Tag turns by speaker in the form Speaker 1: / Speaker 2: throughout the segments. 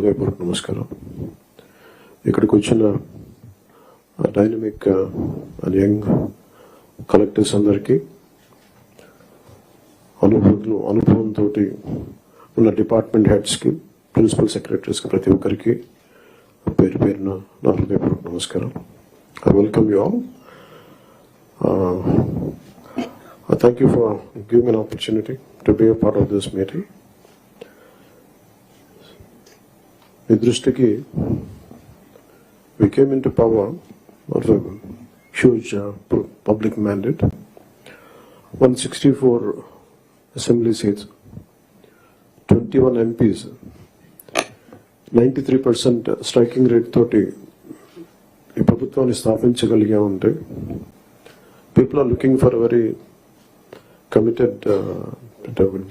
Speaker 1: హృదయపూర్వక నమస్కారం. ఇక్కడికి వచ్చిన డైనమిక్ అండ్ యంగ్ కలెక్టర్స్ అందరికీ, అనుభవంతో ఉన్న డిపార్ట్మెంట్ హెడ్స్కి, ప్రిన్సిపల్ సెక్రటరీస్కి, ప్రతి ఒక్కరికి పేరు పేరున నా హృదయపూర్వక నమస్కారం. I welcome you all. Thank you for giving an opportunity to be a part of this meeting. మీ దృష్టికి we came into power of a huge public mandate, 164 assembly seats, 21 MPs, 93% striking rate తోటి ఈ ప్రభుత్వాన్ని స్థాపించగలిగా ఉంటే people are looking for very committed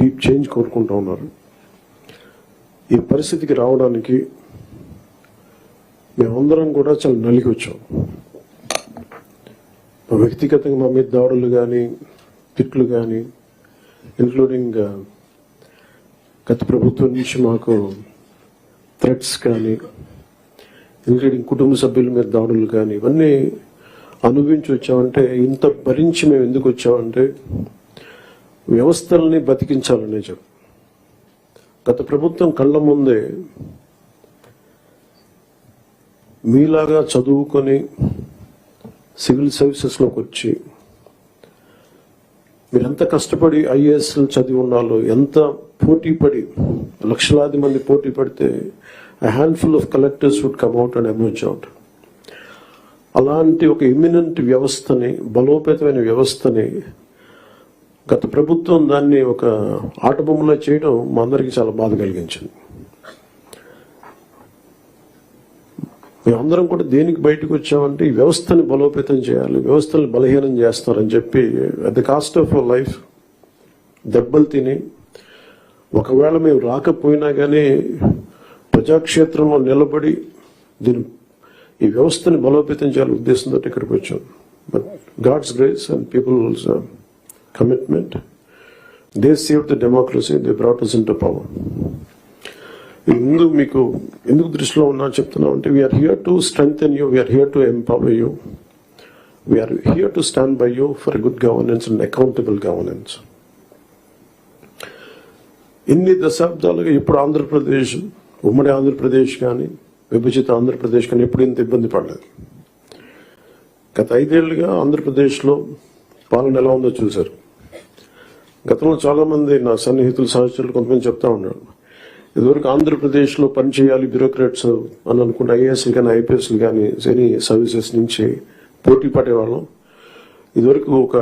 Speaker 1: deep change కోరుకుంటూ ఉన్నారు. ఈ పరిస్థితికి రావడానికి మేమందరం కూడా చాలా నలిగి వచ్చాం. వ్యక్తిగతంగా మా మీద దాడులు కానీ, తిట్లు కానీ, ఇంక్లూడింగ్ గత ప్రభుత్వం నుంచి మాకు థ్రెట్స్ కానీ, ఇంక్లూడింగ్ కుటుంబ సభ్యుల మీద దాడులు కానీ, ఇవన్నీ అనుభవించి వచ్చామంటే, ఇంత భరించి మేము ఎందుకు వచ్చామంటే వ్యవస్థల్ని బతికించాలనే చెప్పు. గత ప్రభుత్వం కళ్ళ ముందే మీలాగా చదువుకొని సివిల్ సర్వీసెస్లోకి వచ్చి మీరు ఎంత కష్టపడి ఐఏఎస్లు చదివి ఉన్నాలో, ఎంత పోటీ పడి, లక్షలాది మంది పోటీ పడితే a handful of collectors would come out and emerge out. అలాంటి ఒక ఎమినెంట్ వ్యవస్థని, బలోపేతమైన వ్యవస్థని గత ప్రభుత్వం దాన్ని ఒక ఆటబొమ్మలో చేయడం మా అందరికీ చాలా బాధ కలిగించింది. మేమందరం కూడా దేనికి బయటకు వచ్చామంటే ఈ వ్యవస్థని బలోపేతం చేయాలి, వ్యవస్థని బలహీనం చేస్తారని చెప్పి at the cost of life దెబ్బలు తిని, ఒకవేళ మేము రాకపోయినా కానీ ప్రజాక్షేత్రంలో నిలబడి ఈ వ్యవస్థని బలోపేతం చేయాలని ఉద్దేశంతో ఇక్కడికి వచ్చాం. But God's grace and people's commitment, they saved the democracy, they brought us into power. మీకు ఎందుకు దృష్టిలో ఉన్నా చెప్తున్నా అంటే, we are here to strengthen you, we are here to empower you, we are here to stand by you for a good governance and accountable governance. ఇన్ని దశాబ్దాలుగా ఇప్పుడు ఆంధ్రప్రదేశ్, ఉమ్మడి ఆంధ్రప్రదేశ్ కానీ, విభజిత ఆంధ్రప్రదేశ్ కానీ ఎప్పుడు ఇంత ఇబ్బంది పడలేదు. గత 5 ఏళ్లుగా ఆంధ్రప్రదేశ్లో పాలన ఎలా ఉందో చూశారు. గతంలో చాలా మంది నా సన్నిహితులు, సహచరులు కొంతమంది చెప్తా ఉన్నారు, ఇదివరకు ఆంధ్రప్రదేశ్లో పనిచేయాలి బ్యూరోక్రాట్స్ అని అనుకుంటే ఐఏఎస్లు కానీ, ఐపీఎస్లు కానీ, ఎనీ సర్వీసెస్ నుంచి పోటీ పడేవాళ్ళం. ఇదివరకు ఒక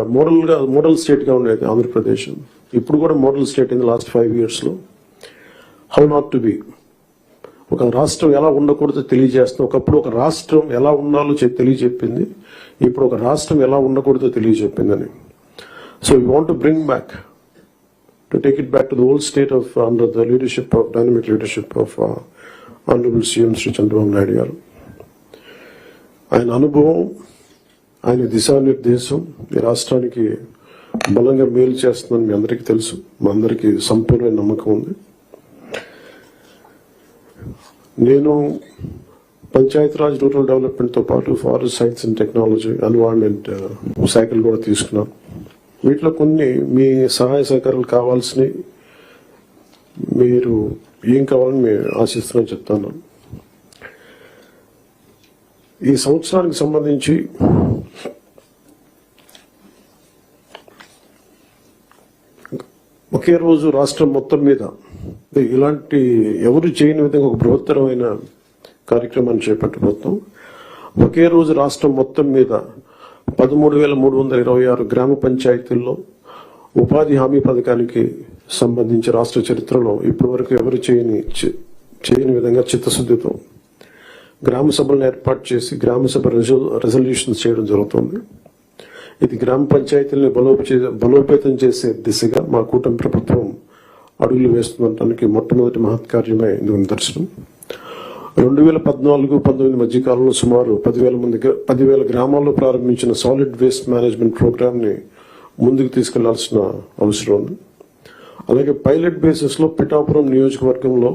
Speaker 1: మోడల్ స్టేట్గా ఉండేది ఆంధ్రప్రదేశ్. ఇప్పుడు కూడా మోడల్ స్టేట్ ఇన్ లాస్ట్ 5 yearsలో. హౌ నాట్ టు బి, ఒక రాష్ట్రం ఎలా ఉండకూడదో తెలియజేస్తాం. ఒకప్పుడు ఒక రాష్ట్రం ఎలా ఉండాలో తెలియజెప్పింది, ఇప్పుడు ఒక రాష్ట్రం ఎలా ఉండకూడదో తెలియజెప్పిందని. So we want to bring back, to take it back to the old state of under the leadership of dynamic leadership of Honorable CM Sri Chandrababu Naidu garu. ఆయన అనుభవం, ఆయన దిశానిర్దేశం ఈ రాష్ట్రానికి బలంగా మేలు చేస్తుందని మీ అందరికీ తెలుసు, మా అందరికీ సంపూర్ణ నమ్మకం ఉంది. నేను పంచాయతీరాజ్, రూరల్ డెవలప్మెంట్తో పాటు forest science and technology, environment శాఖలు కూడా తీసుకున్నాం. వీటిలో కొన్ని మీ సహాయ సహకారాలు కావాల్సినవి, మీరు ఏం కావాలని మేము ఆశిస్తున్నాం చెప్తాను. ఈ సంవత్సరానికి సంబంధించి ఒకే రోజు రాష్ట్రం మొత్తం మీద ఇలాంటి ఎవరు చేయని విధంగా ఒక బృహత్తరమైన కార్యక్రమాన్ని చేపట్టబోతాం. ఒకే రోజు రాష్ట్రం మొత్తం మీద 13,326 గ్రామ పంచాయతీల్లో ఉపాధి హామీ పథకానికి సంబంధించి రాష్ట్ర చరిత్రలో ఇప్పటి వరకు ఎవరు చేయని విధంగా చిత్తశుద్ధితో గ్రామ సభలను ఏర్పాటు చేసి గ్రామ సభ రెజల్యూషన్స్ చేయడం జరుగుతుంది. ఇది గ్రామ పంచాయతీల్ని బలోపేతం చేసే దిశగా మా కూటమి ప్రభుత్వం అడుగులు వేస్తుండటానికి మొట్టమొదటి మహత్కార్యమే ఇందుకు నిదర్శనం. 2014-19 మధ్య కాలంలో సుమారు 10,000 గ్రామాల్లో ప్రారంభించిన సాలిడ్ వేస్ట్ మేనేజ్మెంట్ ప్రోగ్రామ్ ని ముందుకు తీసుకెళ్లాల్సిన అవసరం ఉంది. అలాగే పైలట్ బేసిస్ లో పిఠాపురం నియోజకవర్గంలో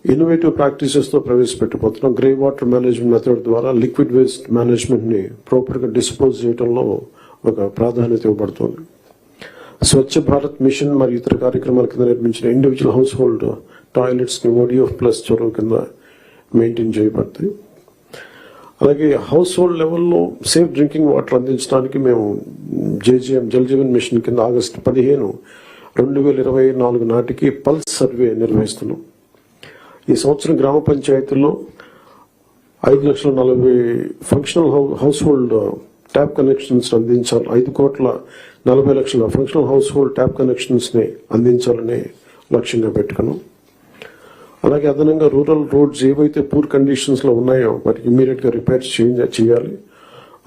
Speaker 1: ఇన్నోవేటివ్ ప్రాక్టీసెస్తో ప్రవేశపెట్టబోతున్నాం. గ్రే వాటర్ మేనేజ్మెంట్ మెథడ్ ద్వారా లిక్విడ్ వేస్ట్ మేనేజ్మెంట్ని ప్రాపర్గా డిస్పోజ్ చేయడంలో ఒక ప్రాధాన్యత ఇవ్వబడుతుంది. స్వచ్ఛ భారత్ మిషన్ మరియు ఇతర కార్యక్రమాల కింద నిర్మించిన ఇండివిజువల్ హౌస్ హోల్డ్ టాయిలెట్స్ని ODF ప్లస్ చొరవ కింద మెయింటైన్ చేయబడతాయి. అలాగే హౌస్ హోల్డ్ లెవెల్లో సేఫ్ డ్రింకింగ్ వాటర్ అందించడానికి మేము JJM జల్ జీవన్ మిషన్ కింద ఆగస్టు 15, 2024 నాటికి పల్స్ సర్వే నిర్వహిస్తున్నాం. ఈ సంవత్సరం గ్రామ పంచాయతీల్లో 5,40,000 functional house hold tap connections అందించాలి. 5,40,00,000 functional house hold tap connections ని అందించాలని లక్ష్యంగా పెట్టుకున్నాం. అలాగే అదనంగా రూరల్ రోడ్స్ ఏవైతే పూర్ కండిషన్స్ లో ఉన్నాయో వాటికి ఇమీడియట్ గా రిపేర్ చేయాలి.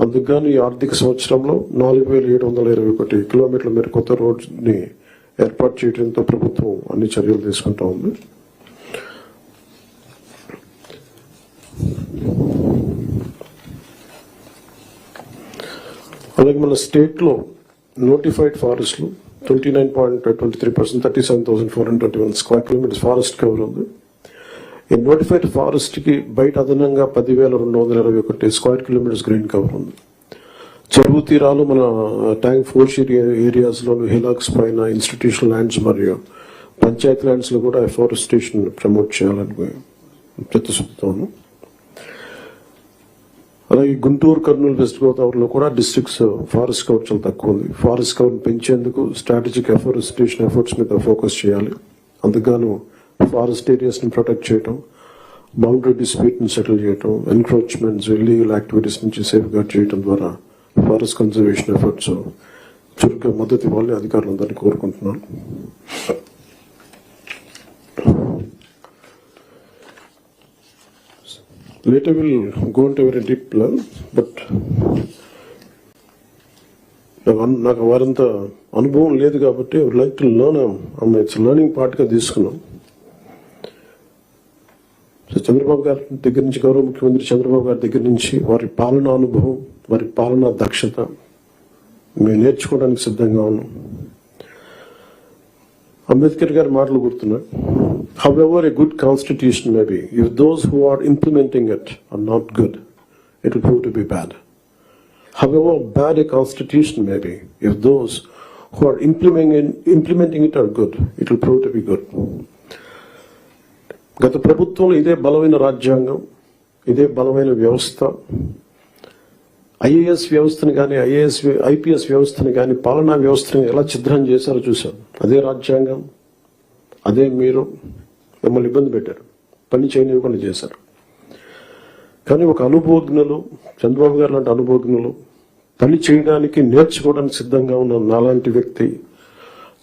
Speaker 1: అందుకు ఈ ఆర్థిక సంవత్సరంలో 4,721 కిలోమీటర్ల మేర కొత్త రోడ్స్ ని ఏర్పాటు చేయడంతో ప్రభుత్వం అన్ని చర్యలు తీసుకుంటా ఉంది. అలాగే మన స్టేట్ లో నోటిఫైడ్ ఫారెస్ట్లు 29.23%, 37,421 స్క్వేర్ కిలోమీటర్స్ ఫారెస్ట్ కవర్ ఉంది. ఈ నోటిఫైడ్ ఫారెస్ట్ కి బయట అదనంగా 10,221 స్క్వేర్ కిలోమీటర్స్ గ్రీన్ కవర్ ఉంది. చెరువు తీరాలు మన ట్యాంక్ ఫోర్స్ ఏరియాస్ లో హిలాక్స్ పైన ఇన్స్టిట్యూషనల్ ల్యాండ్స్ మరియు పంచాయతీ ల్యాండ్స్ లో కూడా ఎఫారెస్టేషన్ ప్రమోట్ చేయాలని చిత్తశుద్ధితోను. అలాగే గుంటూరు, కర్నూలు, వెస్ట్ గోదావరిలో కూడా డిస్ట్రిక్ట్స్ ఫారెస్ట్ కవర్ చాలా తక్కువ ఉంది. ఫారెస్ట్ కవర్ పెంచేందుకు స్ట్రాటజిక్ ఎఫారెస్టేషన్ ఎఫర్ట్స్ మీద ఫోకస్ చేయాలి. అందుకు ఫారెస్ట్ ఏరియాస్ ని ప్రొటెక్ట్ చేయడం, బౌండరీ డిస్ప్యూట్ ని సెటిల్ చేయడం, ఎన్క్రోచ్మెంట్స్, ఇల్లీగల్ యాక్టివిటీస్ నుంచి సేఫ్ గార్డ్ చేయడం ద్వారా ఫారెస్ట్ కన్జర్వేషన్ ఎఫర్ట్స్ చురుగ్గా మద్దతు ఇవ్వాలని అధికారులందరినీ కోరుకుంటున్నాను. Later we'll go into a very deep level, but నాకు వారంత అనుభవం లేదు కాబట్టి I would like to learn. It's learning పార్ట్గా తీసుకున్నాం. చంద్రబాబు గారి దగ్గర నుంచి, గౌరవ ముఖ్యమంత్రి చంద్రబాబు గారి దగ్గర నుంచి వారి పాలనా అనుభవం, వారి పాలనా దక్షత మేము నేర్చుకోవడానికి సిద్ధంగా ఉన్నాం. అంబేద్కర్ గారి మాటలు గుర్తున్నాయి. However a good constitution may be, if those who are implementing it are not good, it will prove to be bad. However bad a constitution may be, if those who are implementing it are good, it will prove to be good. గత ప్రభుత్వంలో ఇదే బలమైన రాజ్యాంగం, ఇదే బలమైన వ్యవస్థ, IAS వ్యవస్థను కానీ IPS వ్యవస్థను కానీ పాలనా వ్యవస్థను ఎలా ఛిద్రం చేశారో చూశాం. అదే రాజ్యాంగం, అదే మీరు మిమ్మల్ని ఇబ్బంది పెట్టారు, పని చేయనివ్వకుండా చేశారు. కానీ ఒక అనుభవజ్ఞులు, చంద్రబాబు గారు లాంటి అనుభవజ్ఞులు, పని చేయడానికి నేర్చుకోవడానికి సిద్ధంగా ఉన్న నాలాంటి వ్యక్తి,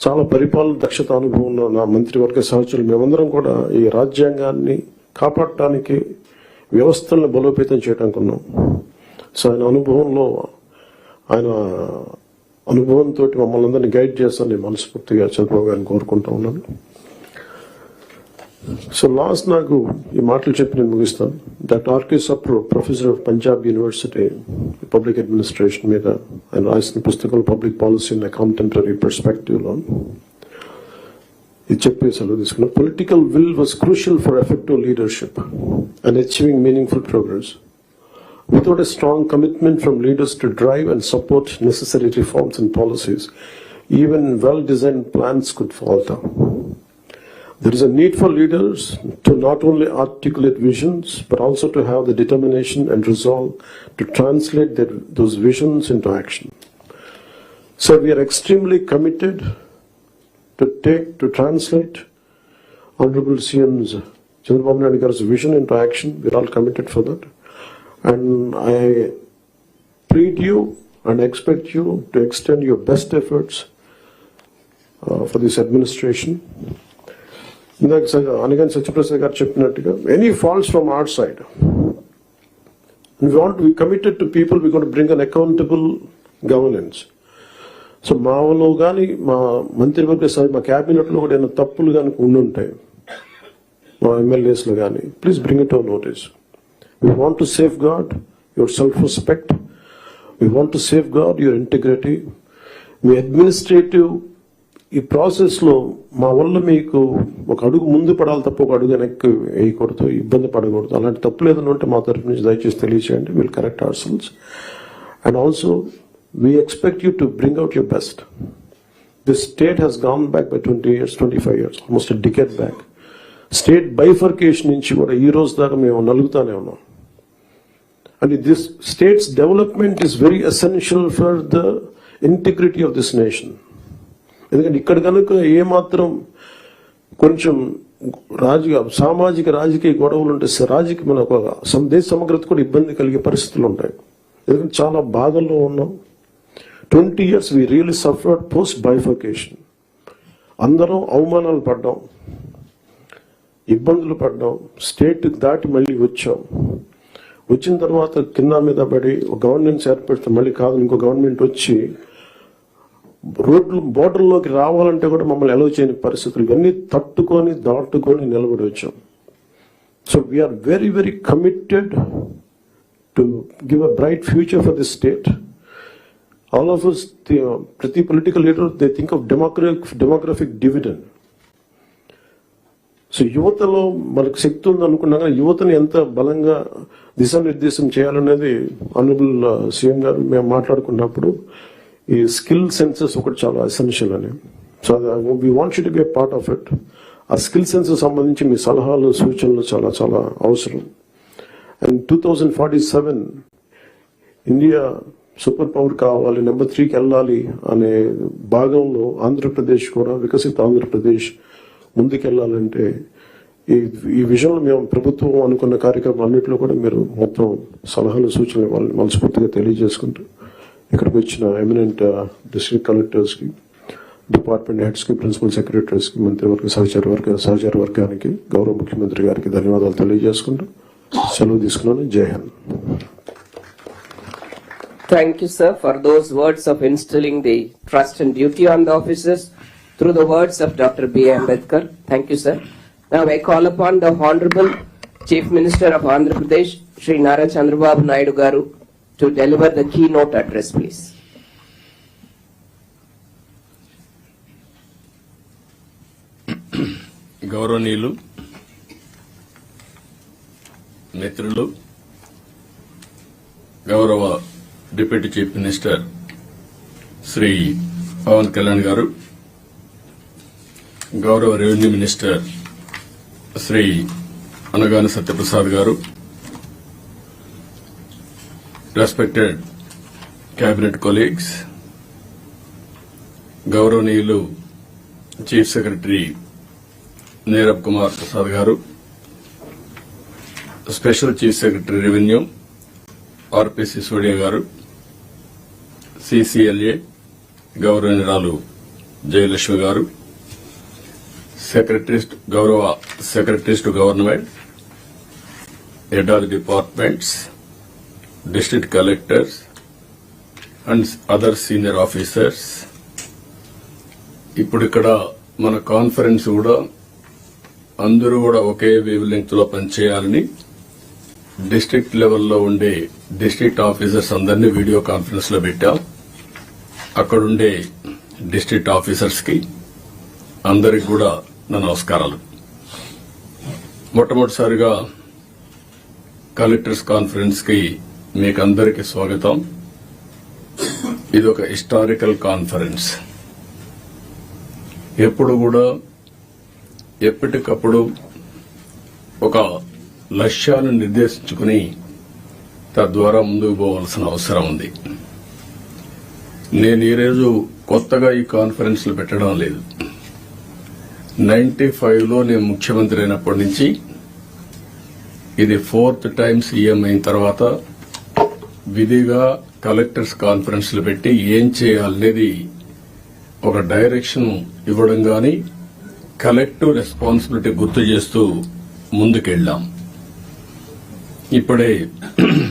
Speaker 1: చాలా పరిపాలన దక్షత అనుభవం ఉన్న నా మంత్రివర్గ సహచరులు, మేమందరం కూడా ఈ రాజ్యాంగాన్ని కాపాడటానికి, వ్యవస్థలను బలోపేతం చేయడానికి ఉన్నాం. సో ఆయన అనుభవంతో మమ్మల్ని అందరినీ గైడ్ చేస్తాను నేను మనస్ఫూర్తిగా చంద్రబాబు గారిని కోరుకుంటా ఉన్నాను. సో లాస్ట్ నాకు ఈ మాటలు చెప్పి నేను ముగిస్తాను. Doctor R.K. Sapro, professor of Punjab university public administration మీద ఆయన రాసిన పుస్తకం public policy in a contemporary perspective లో ఇది చెప్పి సెలవు తీసుకున్నాను. Political will was crucial for effective leadership and achieving meaningful progress. Without a strong commitment from leaders to drive and support necessary reforms and policies, even well-designed plans could falter. There is a need for leaders to not only articulate visions, but also to have the determination and resolve to translate those visions into action. So we are extremely committed to translate Honorable CM's Chandrababu Naidu Garu's vision into action. We are all committed for that. And I plead you and expect you to extend your best efforts for this administration. Anigan Sachiprasad garu cheppinattuga, any faults from our side, we want to be committed to people. We're going to bring an accountable governance. So మాలో కానీ మా మంత్రివర్గ సభ, మా క్యాబినెట్లో కూడా ఏమైనా తప్పులు కానీ ఉండుంటాయి, మా ఎమ్మెల్యేస్లో కానీ, please bring it our notice. We want to safeguard your self-respect. We want to safeguard your integrity. Me administrative ఈ ప్రాసెస్ లో మా వల్ల మీకు ఒక అడుగు ముందు పడాలి తప్ప ఒక అడుగు వెనక్కి వేయకూడదు, ఇబ్బంది పడకూడదు. అలాంటి తప్పులు ఏదైనా ఉంటే మా తరఫు నుంచి దయచేసి తెలియచేయండి. Will correct ourselves. And also we expect you to bring out your best. This state has gone back by 20 years, 25 years, almost decade back. State bifurcation నుంచి కూడా ఈ రోజు దాకా మేము నలుగుతానే ఉన్నాం. And this state's development is very essential for the integrity of this nation. ఎందుకంటే ఇక్కడ కనుక ఏమాత్రం కొంచెం సామాజిక రాజకీయ గొడవలు ఉంటే రాజకీయ మన ఒక దేశ సమగ్రత కూడా ఇబ్బంది కలిగే పరిస్థితులు ఉంటాయి. ఎందుకంటే చాలా బాధల్లో ఉన్నాం. 20 years we really suffered post bifurcation. అందరం అవమానాలు పడ్డాం, ఇబ్బందులు పడ్డాం. స్టేట్ దాటి మళ్ళీ వచ్చాం. వచ్చిన తర్వాత కింద మీద పడి గవర్నమెంట్స్ ఏర్పడితే మళ్ళీ కాదు ఇంకో గవర్నమెంట్ వచ్చి రోడ్లు బోర్డర్లోకి రావాలంటే కూడా మమ్మల్ని అలౌ చేయని పరిస్థితులు, ఇవన్నీ తట్టుకొని దాటుకొని నిలబడి వచ్చాం. So we are very very committed to give a bright future for this state. All of us, ప్రతి political leader they think of demographic dividend. So యువతలో మనకు శక్తి ఉంది అనుకున్నా కానీ యువతని ఎంత బలంగా దిశానిర్దేశం చేయాలనేది ఆనరబుల్ సీఎం గారు మేము మాట్లాడుకున్నప్పుడు ఈ స్కిల్ సెన్సెస్ ఒకటి చాలా ఎసెన్షియల్ అని. So we want you to be a part of it. ఆ స్కిల్ సెన్సెస్ సంబంధించి మీ సలహాలు సూచనలు చాలా చాలా అవసరం. అండ్ 2047 ఇండియా సూపర్ పవర్ కావాలి, నెంబర్ 3కి వెళ్ళాలి అనే భాగంలో ఆంధ్రప్రదేశ్ కూడా వికసిత ఆంధ్రప్రదేశ్ ముందుకెళ్లాలంటే ఈ విషయంలో మేము ప్రభుత్వం అనుకున్న కార్యక్రమం అన్నింటిలో కూడా మీరు మొత్తం సలహాలు సూచనలు ఇవ్వాలని మనస్ఫూర్తిగా తెలియజేసుకుంటూ ఇక్కడికి వచ్చిన ఎమినెంట్ డిస్ట్రిక్ట్ కలెక్టర్స్ కి, డిపార్ట్మెంట్ హెడ్స్ కి, ప్రిన్సిపల్ సెక్రటరీస్ కి, మంత్రివర్గ సహచర వర్గానికి, గౌరవ ముఖ్యమంత్రి గారికి ధన్యవాదాలు తెలియజేసుకుంటూ సెలవు తీసుకున్నాను. జై Hind.
Speaker 2: Thank you, sir, for those words of instilling the trust and duty on the officers through the words of Dr. B. Ambedkar. Thank you, sir. Now I call upon the Honorable Chief Minister of Andhra Pradesh, Shri Nara Chandrababu Naidu Garu, to deliver the keynote address, please.
Speaker 3: గౌరవనీయులు, మిత్రులు, గౌరవ deputy chief minister Shri Pavan Kalyan గారు, గౌరవ revenue minister Shri Anagani Satyaprasad గారు, respected cabinet colleagues, గౌరవనీయులు chief secretary Neerab Kumar Prasad గారు, special chief secretary revenue RP Sisodia గారు, CCLA గౌరవనీయురాలు జయలక్ష్మి గారు, గౌరవ secretaries to government, head of the departments, district collectors and other senior officers. ఇప్పుడు ఇక్కడ మన కాన్ఫరెన్స్ కూడా అందరూ కూడా ఒకే వేవ్ లెంగ్త్ లో పనిచేయాలని డిస్ట్రిక్ట్ లెవెల్లో ఉండే డిస్ట్రిక్ట్ ఆఫీసర్స్ అందరినీ వీడియో కాన్ఫరెన్స్ లో పెట్టాం. అక్కడుండే డిస్ట్రిక్ట్ ఆఫీసర్స్ కి అందరికి కూడా నా నమస్కారాలు. మొట్టమొదటిసారిగా కలెక్టర్స్ కాన్ఫరెన్స్ కి మీకందరికీ స్వాగతం. ఇది ఒక హిస్టారికల్ కాన్ఫరెన్స్. ఎప్పుడు కూడా ఎప్పటికప్పుడు ఒక లక్ష్యాన్ని నిర్దేశించుకుని తద్వారా ముందుకు పోవాల్సిన అవసరం ఉంది. నేను ఈరోజు కొత్తగా ఈ కాన్ఫరెన్స్ లో పెట్టడం లేదు. 95లో నేను ముఖ్యమంత్రి అయినప్పటి నుంచి ఇది 4th టైం సీఎం అయిన తర్వాత విధిగా కలెక్టర్స్ కాన్ఫరెన్స్ లో పెట్టి ఏం చేయాలనేది ఒక డైరెక్షన్ ఇవ్వడం గాని కలెక్టివ్ రెస్పాన్సిబిలిటీ గుర్తు చేస్తూ ముందుకెళ్లాం. ఇప్పుడే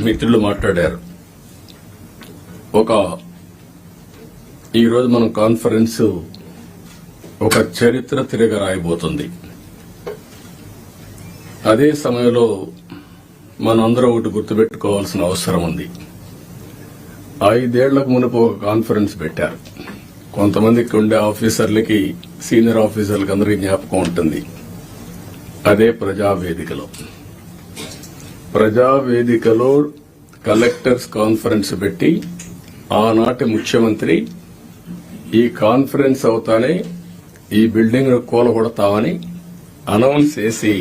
Speaker 3: మిత్రులు మాట్లాడారు. ఈరోజు మన కాన్ఫరెన్స్ ఒక చరిత్ర తిరగ రాయబోతుంది. అదే సమయంలో మనందరం ఒకటి గుర్తుపెట్టుకోవాల్సిన అవసరం ఉంది. 5 ఏళ్లకు మునుపు ఒక కాన్ఫరెన్స్ పెట్టారు. కొంతమందికి ఉండే ఆఫీసర్లకి, సీనియర్ ఆఫీసర్లకి అందరికీ జ్ఞాపకం ఉంటుంది. అదే ప్రజావేదికలో కలెక్టర్స్ కాన్ఫరెన్స్ పెట్టి ఆనాటి ముఖ్యమంత్రి ఈ కాన్ఫరెన్స్ అవుతానే ఈ బిల్డింగ్ కూలగొడతామని అనౌన్స్ చేసి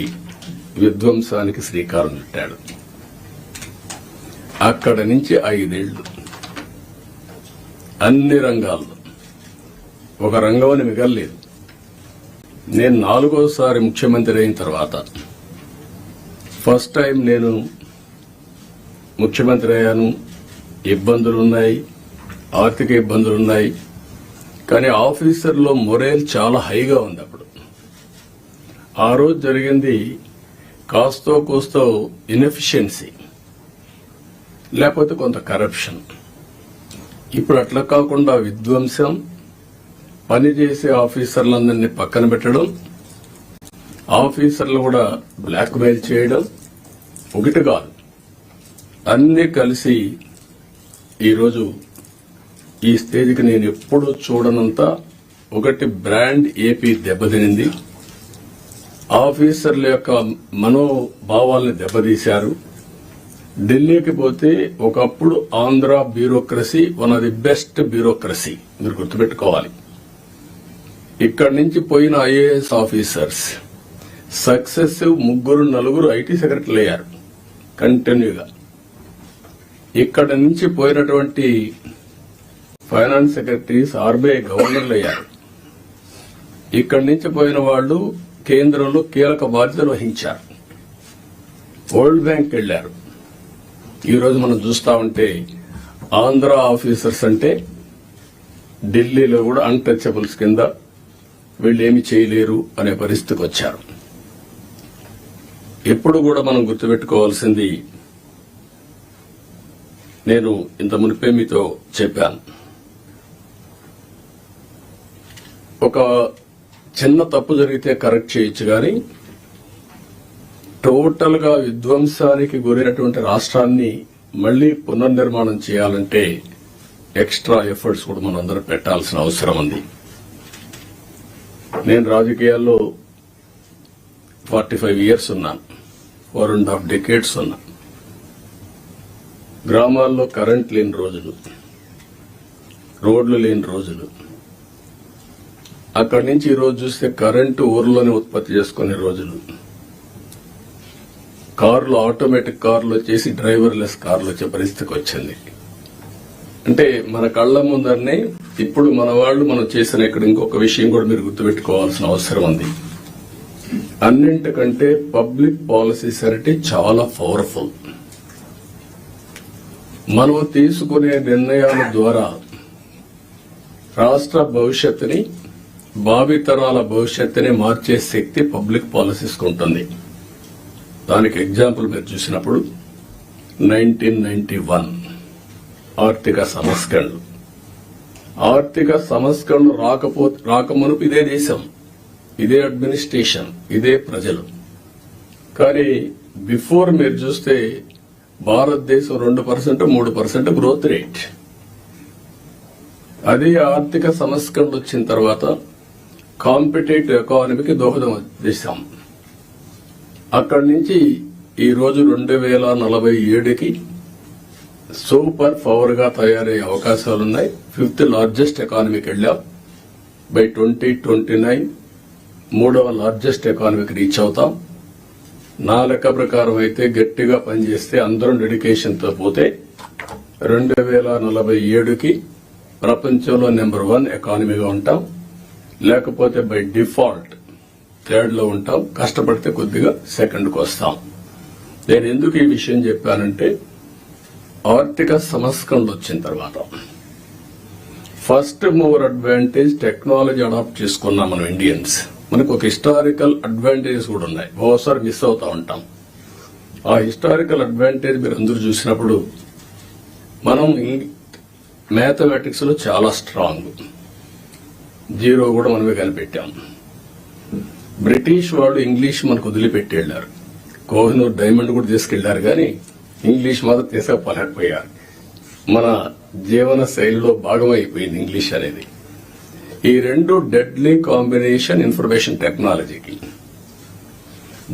Speaker 3: విధ్వంసానికి శ్రీకారం చుట్టాడు. అక్కడి నుంచి 5 ఏళ్లు అన్ని రంగాల్లో ఒక రంగం అని మిగల్లేదు. నేను 4వసారి ముఖ్యమంత్రి అయిన తర్వాత ఫస్ట్ టైం నేను ముఖ్యమంత్రి అయ్యాను. ఇబ్బందులున్నాయి, ఆర్థిక ఇబ్బందులున్నాయి. కానీ ఆఫీసర్లో మొరేల్ చాలా హైగా ఉంది. అప్పుడు ఆ రోజు జరిగింది కాస్తో కూస్తో ఇన్ఎఫిషియన్సీ, లేకపోతే కొంత కరప్షన్. ఇప్పుడు అట్లా కాకుండా విధ్వంసం, పనిచేసే ఆఫీసర్లందరినీ పక్కన పెట్టడం, ఆఫీసర్లు కూడా బ్లాక్మెయిల్ చేయడం, ఒకటి కాదు అన్ని కలిసి ఈరోజు ఈ స్టేజ్కి నేను ఎప్పుడూ చూడనంత ఒకటి బ్రాండ్ ఏపీ దెబ్బతినింది. ఆఫీసర్ల యొక్క మనోభావాల్ని దెబ్బతీశారు. ఢిల్లీకి పోతే ఒకప్పుడు Andhra bureaucracy one of the best bureaucracy, మీరు గుర్తుపెట్టుకోవాలి. ఇక్కడి నుంచి పోయిన ఐఏఎస్ ఆఫీసర్స్ సక్సెసివ్ 3-4 ఐటీ సెక్రటరీలు అయ్యారు కంటిన్యూగా. ఇక్కడ నుంచి పోయినటువంటి ఫైనాన్స్ సెక్రటరీస్ ఆర్బీఐ గవర్నర్లు అయ్యారు. ఇక్కడి నుంచి పోయిన వాళ్లు కేంద్రంలో కీలక బాధ్యతలు వహించారు. వరల్డ్ బ్యాంక్ వెళ్లారు. ఈ రోజు మనం చూస్తా ఉంటే ఆంధ్ర ఆఫీసర్స్ అంటే ఢిల్లీలో కూడా అన్టచబుల్స్ కింద వీళ్ళు ఏమి చేయలేరు అనే పరిస్థితికి వచ్చారు. ఎప్పుడు కూడా మనం గుర్తుపెట్టుకోవాల్సింది, నేను ఇంత మునిపే మీతో చెప్పాను, ఒక చిన్న తప్పు జరిగితే కరెక్ట్ చేయొచ్చు కానీ టోటల్ గా విధ్వంసానికి గురైనటువంటి రాష్ట్రాన్ని మళ్లీ పునర్నిర్మాణం చేయాలంటే ఎక్స్ట్రా ఎఫర్ట్స్ కూడా మనందరం పెట్టాల్సిన అవసరం ఉంది. నేను రాజకీయాల్లో 45 years ఉన్నాను, 4.5 decades ఉన్నాను. గ్రామాల్లో కరెంట్ లేని రోజులు, రోడ్లు లేని రోజులు, అక్కడి నుంచి ఈ రోజు చూస్తే కరెంటు ఊర్లోనే ఉత్పత్తి చేసుకునే రోజులు, కార్లు ఆటోమేటిక్ కార్లు వచ్చేసి డ్రైవర్లెస్ కార్లు వచ్చే పరిస్థితికి వచ్చింది. అంటే మన కళ్ల ముందరనే ఇప్పుడు మన వాళ్ళు మనం చేసిన ఇక్కడ ఇంకొక విషయం కూడా మీరు గుర్తుపెట్టుకోవాల్సిన అవసరం ఉంది. అన్నింటికంటే పబ్లిక్ పాలసీస్ అంటే చాలా పవర్ఫుల్. మనం తీసుకునే నిర్ణయాల ద్వారా రాష్ట్ర భవిష్యత్తుని, భావితరాల భవిష్యత్తుని మార్చే శక్తి పబ్లిక్ పాలసీస్ ఉంటుంది. దానికి ఎగ్జాంపుల్ మీరు చూసినప్పుడు 1991 ఆర్థిక సంస్కరణలు రాకమునుపు ఇదే దేశం, ఇదే అడ్మినిస్ట్రేషన్, ఇదే ప్రజలు. కానీ బిఫోర్ మీరు చూస్తే భారతదేశం 2%, 3% గ్రోత్ రేట్. అదే ఆర్థిక సంస్కరణలు వచ్చిన తర్వాత కాంపిటేటివ్ ఎకానమీకి దోహదం చేశాం. అక్కడి నుంచి ఈ రోజు 2047కి సూపర్ పవర్ గా తయారయ్యే అవకాశాలున్నాయి. 5th లార్జెస్ట్ ఎకానమీకి వెళ్ళాం. బై 2029 3వ లార్జెస్ట్ ఎకానమీకి రీచ్ అవుతాం. నా లెక్క ప్రకారం అయితే గట్టిగా పనిచేస్తే అందరం డెడికేషన్ తో పోతే 2047కి ప్రపంచంలో నెంబర్ 1 ఎకానమీగా ఉంటాం. లేకపోతే బై డిఫాల్ట్ 3rd లో ఉంటాం. కష్టపడితే కొద్దిగా 2nd కు వస్తాం. నేను ఎందుకు ఈ విషయం చెప్పానంటే ఆర్థిక సంస్కరణలు వచ్చిన తర్వాత first mover advantage technology adopt చేసుకున్నాం మనం ఇండియన్స్. మనకు ఒక హిస్టారికల్ అడ్వాంటేజెస్ కూడా ఉన్నాయి, ఓసారి మిస్ అవుతా ఉంటాం. ఆ హిస్టారికల్ అడ్వాంటేజ్ మీరు అందరూ చూసినప్పుడు మనం మ్యాథమెటిక్స్ లో చాలా స్ట్రాంగ్, 0 కూడా మనమే కనిపెట్టాం. బ్రిటిష్ వాళ్ళు ఇంగ్లీష్ మనకు వదిలిపెట్టి వెళ్లారు. కోహినూర్ డైమండ్ కూడా తీసుకెళ్లారు, కానీ ఇంగ్లీష్ మాత్రం తీసుకుపోలేకపోయారు. మన జీవన శైలిలో భాగమైపోయింది ఇంగ్లీష్ అనేది. ఈ రెండు డెడ్లీ కాంబినేషన్ ఇన్ఫర్మేషన్ టెక్నాలజీకి.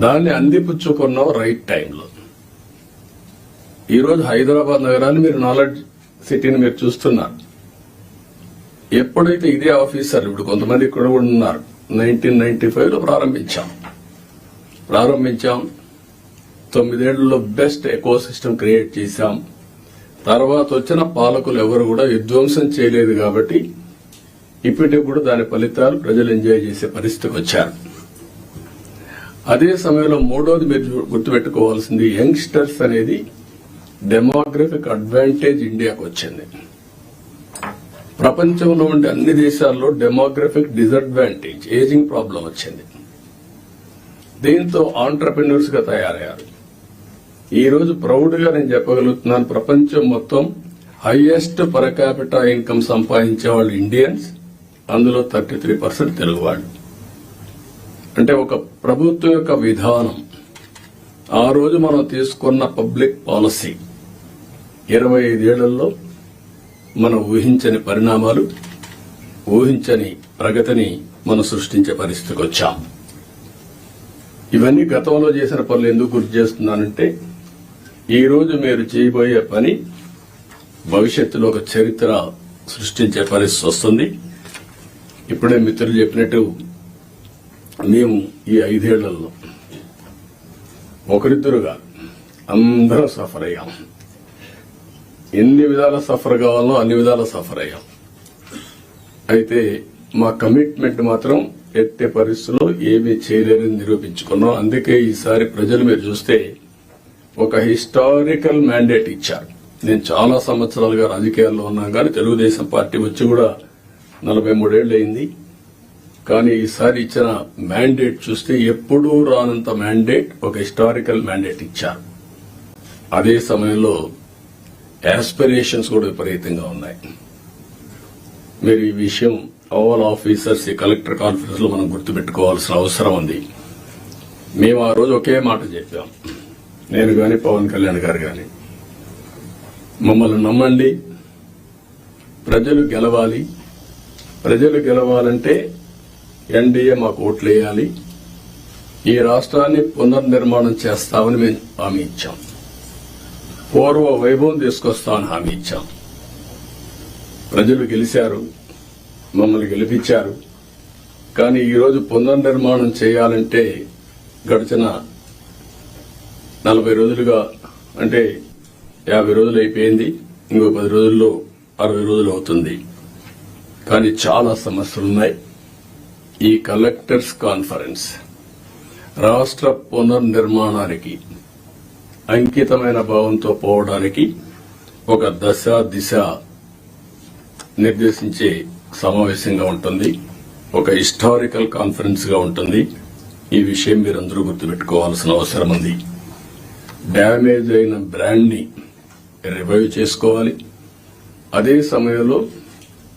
Speaker 3: దాన్ని అందిపుచ్చుకున్నాం రైట్ టైంలో. ఈరోజు హైదరాబాద్ నగరాన్ని మీరు నాలెడ్జ్ సిటీని మీరు చూస్తున్నారు. ఎప్పుడైతే ఇదే ఆఫీసర్, ఇప్పుడు కొంతమంది ఇక్కడ కూడా ఉన్నారు, 1995లో ప్రారంభించాం. 9 ఏళ్లలో బెస్ట్ ఎకో సిస్టమ్ క్రియేట్ చేశాం. తర్వాత వచ్చిన పాలకులు ఎవరు కూడా విధ్వంసం చేయలేదు కాబట్టి ఇప్పటిప్పుడు దాని ఫలితాలు ప్రజలు ఎంజాయ్ చేసే పరిస్థితికి వచ్చారు. అదే సమయంలో మూడోది మీరు గుర్తుపెట్టుకోవాల్సింది, యంగ్స్టర్స్ అనేది డెమోగ్రఫిక్ అడ్వాంటేజ్ ఇండియాకు వచ్చింది. ప్రపంచంలో ఉండే అన్ని దేశాల్లో డెమోగ్రఫిక్ డిసడ్వాంటేజ్, ఏజింగ్ ప్రాబ్లం వచ్చింది. దీంతో ఆంటర్ప్రెన్యూర్స్ గా తయారయ్యారు. ఈ రోజు ప్రౌడ్ గా నేను చెప్పగలుగుతున్నాను, ప్రపంచం మొత్తం హైయెస్ట్ పర్ క్యాపిటా ఇన్కమ్ సంపాదించే వాళ్ళు ఇండియన్స్, అందులో 33% తెలుగు వాళ్ళు. అంటే ఒక ప్రభుత్వం యొక్క విధానం, ఆ రోజు మనం తీసుకున్న పబ్లిక్ పాలసీ 25 ఏళ్లలో మనం ఊహించని పరిణామాలు, ఊహించని ప్రగతిని మనం సృష్టించే పరిస్థితికి వచ్చాం. ఇవన్నీ గతంలో చేసిన పనులు ఎందుకు గుర్తు చేస్తున్నానంటే, ఈ రోజు మీరు చేయబోయే పని భవిష్యత్తులో ఒక చరిత్ర సృష్టించే పరిస్థితి వస్తుంది. ఇప్పుడే మిత్రులు చెప్పినట్టు మేము ఈ 5 ఏళ్లలో ఒకరిద్దరుగా అందరూ సఫర్ అయ్యాం. ఎన్ని విధాల సఫర్ కావాలో అన్ని విధాల సఫర్ అయ్యాం. అయితే మా కమిట్మెంట్ మాత్రం ఎట్టి పరిస్థితుల్లో ఏమీ చేయలేరని నిరూపించుకున్నాం. అందుకే ఈసారి ప్రజలు మీరు చూస్తే ఒక హిస్టారికల్ మ్యాండేట్ ఇచ్చారు. నేను చాలా సంవత్సరాలుగా రాజకీయాల్లో ఉన్నాను, కానీ తెలుగుదేశం పార్టీ వచ్చి కూడా 43 ఏళ్లు అయింది. కానీ ఈసారి ఇచ్చిన మ్యాండేట్ చూస్తే ఎప్పుడూ రానంత మ్యాండేట్, ఒక హిస్టారికల్ మ్యాండేట్ ఇచ్చారు. అదే సమయంలో యాస్పిరేషన్స్ కూడా విపరీతంగా ఉన్నాయి. మీరు ఈ విషయం ఆల్ ఆఫీసర్స్ ఈ కలెక్టర్ కాన్ఫరెన్స్ లో మనం గుర్తుపెట్టుకోవాల్సిన అవసరం ఉంది. మేము ఆ రోజు ఒకే మాట చెప్పాం, నేను గాని పవన్ కళ్యాణ్ గారు గాని, మమ్మల్ని నమ్మండి, ప్రజలు గెలవాలి. ప్రజలు గెలవాలంటే ఎన్డీఏ మాకు ఓట్లు వేయాలి. ఈ రాష్ట్రాన్ని పునర్నిర్మాణం చేస్తామని మేము హామీ ఇచ్చాం. పూర్వ వైభవం తీసుకొస్తామని హామీ ఇచ్చాం. ప్రజలు గెలిచారు, మమ్మల్ని గెలిపించారు. కానీ ఈరోజు పునర్నిర్మాణం చేయాలంటే గడిచిన 40 రోజులుగా, అంటే 50 రోజులు అయిపోయింది, ఇంకో 10 రోజుల్లో 60 రోజులు అవుతుంది. కానీ చాలా సమస్యలున్నాయి. ఈ కలెక్టర్స్ కాన్ఫరెన్స్ రాష్ట్ర పునర్నిర్మాణానికి అంకితమైన భావంతో పోవడానికి ఒక దశ దిశ నిర్దేశించే సమావేశంగా ఉంటుంది. ఒక హిస్టారికల్ కాన్ఫరెన్స్ గా ఉంటుంది. ఈ విషయం మీరందరూ గుర్తుపెట్టుకోవాల్సిన అవసరం ఉంది. డ్యామేజ్ అయిన బ్రాండ్ ని రివైవ్ చేసుకోవాలి. అదే సమయంలో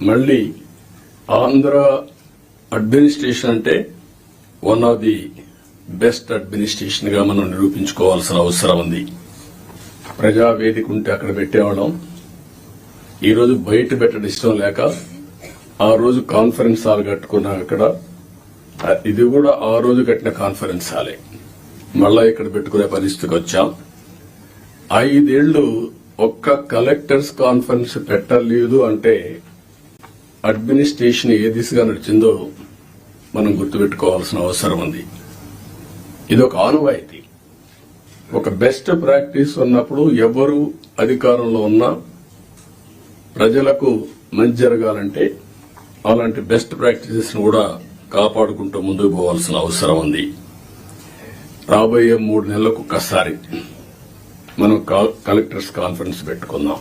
Speaker 3: మళ్లీ ఆంధ్ర అడ్మినిస్ట్రేషన్ అంటే one of the best administration గా మనం నిరూపించుకోవాల్సిన అవసరం ఉంది. ప్రజావేదిక ఉంటే అక్కడ పెట్టేవాళ్ళం. ఈ రోజు బయట పెట్టడం ఇష్టం లేక ఆ రోజు కాన్ఫరెన్స్ హాల్ కట్టుకున్నాం. అక్కడ ఇది కూడా ఆ రోజు కట్టిన కాన్ఫరెన్స్ హాలే, మళ్ళా ఇక్కడ పెట్టుకునే పరిస్థితికి వచ్చాం. 5 ఏళ్లు ఒక్క కలెక్టర్స్ కాన్ఫరెన్స్ పెట్టలేదు అంటే అడ్మినిస్ట్రేషన్ ఏ దిశగా నడిచిందో మనం గుర్తుపెట్టుకోవాల్సిన అవసరం ఉంది. ఇది ఒక ఆనవాయితీ, ఒక బెస్ట్ ప్రాక్టీస్ ఉన్నప్పుడు ఎవరు అధికారంలో ఉన్నా ప్రజలకు మంచి జరగాలంటే అలాంటి బెస్ట్ ప్రాక్టీసెస్ ను కూడా కాపాడుకుంటూ ముందుకు పోవాల్సిన అవసరం ఉంది. రాబోయే 3 నెలలకు ఒక్కసారి మనం కలెక్టర్స్ కాన్ఫరెన్స్ పెట్టుకుందాం.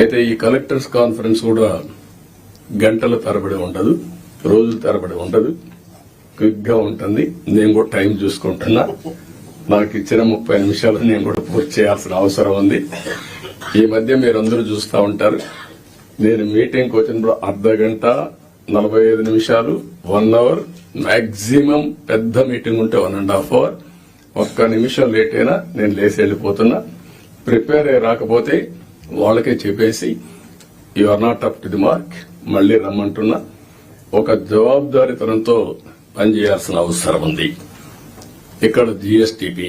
Speaker 3: అయితే ఈ కలెక్టర్స్ కాన్ఫరెన్స్ కూడా గంటల తరబడి ఉండదు, రోజుల తరబడి ఉండదు, క్విక్ గా ఉంటుంది. నేను కూడా టైం చూసుకుంటున్నా. నాకు ఇచ్చిన 30 నిమిషాలు నేను కూడా పూర్తి చేయాల్సిన అవసరం ఉంది. ఈ మధ్య మీరందరూ చూస్తూ ఉంటారు, నేను మీటింగ్కి వచ్చినప్పుడు అర్ధ గంట 45 నిమిషాలు 1 అవర్, మాక్సిమం పెద్ద మీటింగ్ ఉంటే 1.5 అవర్. ఒక్క నిమిషం లేట్ అయినా నేను లేచి వెళ్లిపోతున్నా. ప్రిపేర్ అయ్యి రాకపోతే వాళ్ళకే చెప్పేసి you are not up to the mark, మళ్లీ రమ్మంటున్నా. ఒక జవాబుదారీతనంతో పనిచేయాల్సిన అవసరం ఉంది. ఇక్కడ జిఎస్టిపి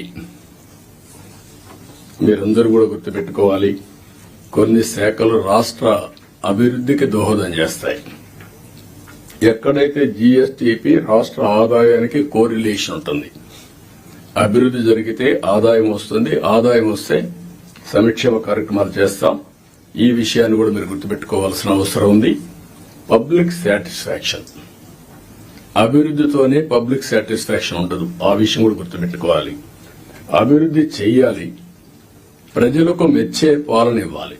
Speaker 3: మీరందరూ కూడా గుర్తుపెట్టుకోవాలి. కొన్ని శాఖలు రాష్ట్ర అభివృద్ధికి దోహదం చేస్తాయి. ఎక్కడైతే జిఎస్టిపి రాష్ట్ర ఆదాయానికి కోరిలేషన్ ఉంటుంది. అభివృద్ధి జరిగితే ఆదాయం వస్తుంది, ఆదాయం వస్తే సంక్షేమ కార్యక్రమాలు చేస్తాం. ఈ విషయాన్ని కూడా మీరు గుర్తుపెట్టుకోవాల్సిన అవసరం ఉంది. పబ్లిక్ సాటిస్ఫాక్షన్, అభివృద్ధితోనే పబ్లిక్ సాటిస్ఫాక్షన్ ఉండదు. ఆ విషయం కూడా గుర్తుపెట్టుకోవాలి. అభివృద్ధి చెయ్యాలి, ప్రజలకు మెచ్చే పాలన ఇవ్వాలి.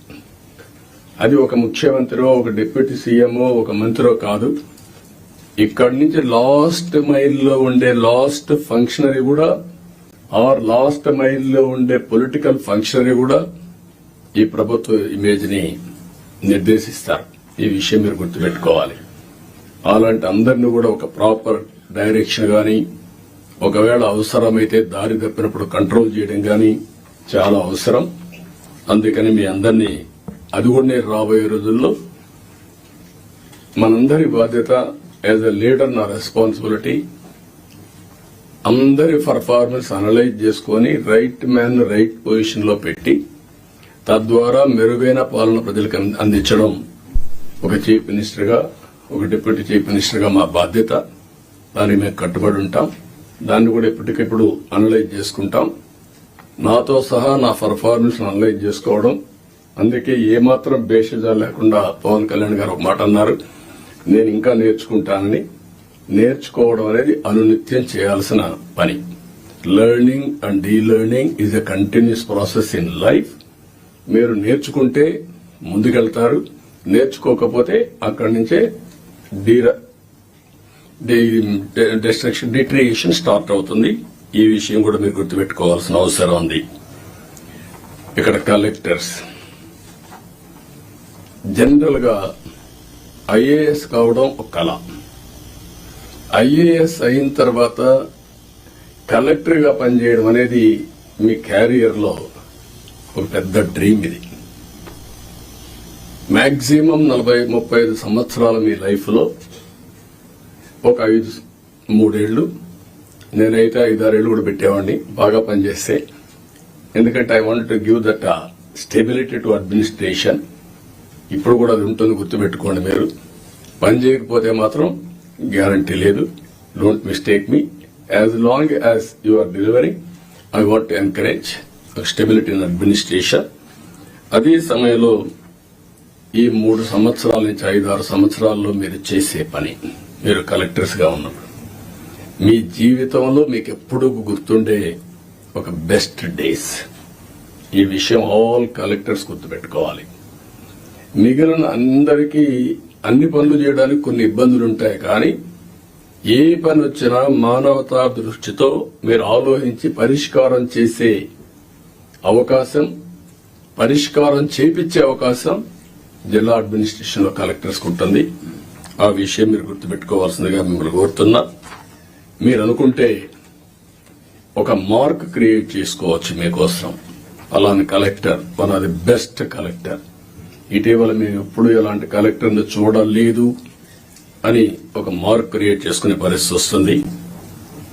Speaker 3: అది ఒక ముఖ్యమంత్రి, ఒక డిప్యూటీ సీఎంఓ, ఒక మంత్రో కాదు. ఇక్కడి నుంచి లాస్ట్ మైల్లో ఉండే లాస్ట్ ఫంక్షనరీ కూడా, ఆర్ లాస్ట్ మైల్లో ఉండే పొలిటికల్ ఫంక్షనరీ కూడా ఈ ప్రభుత్వ ఇమేజ్ ని నిర్దేశిస్తారు. ఈ విషయం మీరు గుర్తుపెట్టుకోవాలి. అలాంటి అందరినీ కూడా ఒక ప్రాపర్ డైరెక్షన్ గాని, ఒకవేళ అవసరమైతే దారి తప్పినప్పుడు కంట్రోల్ చేయడం గాని చాలా అవసరం. అందుకని మీ అందరినీ, అది కూడా నేను రాబోయే రోజుల్లో మనందరి బాధ్యత యాజ్ ఎ లీడర్, నా రెస్పాన్సిబిలిటీ అందరి పర్ఫార్మెన్స్ అనలైజ్ చేసుకుని రైట్ మ్యాన్ రైట్ పొజిషన్ లో పెట్టి తద్వారా మెరుగైన పాలన ప్రజలకు అందించడం ఒక చీఫ్ మినిస్టర్ గా, ఒక డిప్యూటీ చీఫ్ మినిస్టర్ గా మా బాధ్యత. దానికి మేము కట్టుబడి ఉంటాం. దాన్ని కూడా ఎప్పటికెప్పుడు అనలైజ్ చేసుకుంటాం. నాతో సహా నా పర్ఫార్మెన్స్ అనలైజ్ చేసుకోవడం. అందుకే ఏమాత్రం బేషజా లేకుండా పవన్ కళ్యాణ్ గారు ఒక మాట అన్నారు, నేను ఇంకా నేర్చుకుంటానని. నేర్చుకోవడం అనేది అనునిత్యం చేయాల్సిన పని. Learning and delearning is a continuous process in life. మీరు నేర్చుకుంటే ముందుకెళ్తారు, నేర్చుకోకపోతే అక్కడి నుంచే డిట్రియేషన్ స్టార్ట్ అవుతుంది. ఈ విషయం కూడా మీరు గుర్తుపెట్టుకోవాల్సిన అవసరం ఉంది. ఇక్కడ కలెక్టర్స్ జనరల్ గా ఐఏఎస్ కావడం ఒక కళ. ఐఏఎస్ అయిన తర్వాత కలెక్టర్ గా పనిచేయడం అనేది మీ క్యారియర్ లో ఒక పెద్ద డ్రీమ్. ఇది మాక్సిమం 40-35 సంవత్సరాల మీ లైఫ్ లో ఒక 3 ఏళ్లు, నేనైతే 5-6 ఏళ్లు కూడా పెట్టేవాడిని బాగా పనిచేస్తే. ఎందుకంటే I want to give that stability to administration. ఇప్పుడు కూడా అది ఉంటుంది, గుర్తుపెట్టుకోండి. మీరు పని చేయకపోతే మాత్రం గ్యారంటీ లేదు. Don't mistake me. As long as you are delivering, I want to encourage stability in administration. అదే సమయంలో ఈ 3 సంవత్సరాల నుంచి 5-6 సంవత్సరాల్లో మీరు చేసే పని, మీరు కలెక్టర్స్ గా ఉన్నప్పుడు మీ జీవితంలో మీకు ఎప్పుడూ గుర్తుండే ఒక బెస్ట్ డేస్. ఈ విషయం ఆల్ కలెక్టర్స్ గుర్తుపెట్టుకోవాలి. మిగిలిన అందరికీ అన్ని పనులు చేయడానికి కొన్ని ఇబ్బందులు ఉంటాయి, కానీ ఏ పని వచ్చినా మానవతా దృష్టితో మీరు ఆలోచించి పరిష్కారం చేసే అవకాశం, పరిష్కారం చేపించే అవకాశం జిల్లా అడ్మినిస్ట్రేషన్ లో కలెక్టర్స్ ఉంటుంది. ఆ విషయం మీరు గుర్తుపెట్టుకోవాల్సిందిగా మిమ్మల్ని కోరుతున్నా. మీరు అనుకుంటే ఒక మార్క్ క్రియేట్ చేసుకోవచ్చు మీకోసం. అలాంటి collector one of the best collector. ఇటీవల మేము ఎప్పుడు ఇలాంటి కలెక్టర్ని చూడలేదు అని ఒక మార్క్ క్రియేట్ చేసుకునే పరిస్థితి వస్తుంది.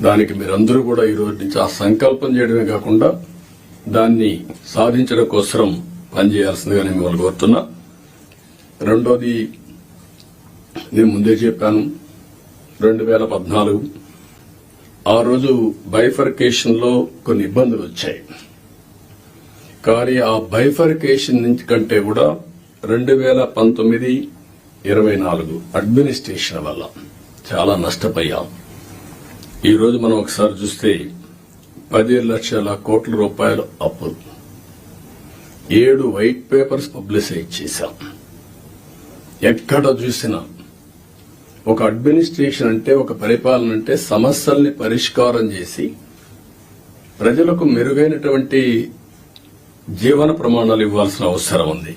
Speaker 3: దానికి మీరందరూ కూడా ఈ రోజు నుంచి ఆ సంకల్పం చేయడమే కాకుండా దాన్ని సాధించడం కోసం పనిచేయాల్సిందిగా నేను మిమ్మల్ని కోరుతున్నా. రెండోది, నేను ముందే చెప్పాను, 2014 ఆ రోజు బైఫర్కేషన్ లో కొన్ని ఇబ్బందులు వచ్చాయి. కానీ ఆ బైఫర్కేషన్ నుంచి కంటే కూడా 2019-24 అడ్మినిస్ట్రేషన్ వల్ల చాలా నష్టపోయాం. ఈ రోజు మనం ఒకసారి చూస్తే 10 లక్షల కోట్ల రూపాయలు అప్పులు, 7 వైట్ పేపర్స్ పబ్లిసైజ్ చేశాం. ఎక్కడ చూసినా ఒక అడ్మినిస్ట్రేషన్ అంటే, ఒక పరిపాలన అంటే సమస్యల్ని పరిష్కారం చేసి ప్రజలకు మెరుగైనటువంటి జీవన ప్రమాణాలు ఇవ్వాల్సిన అవసరం ఉంది.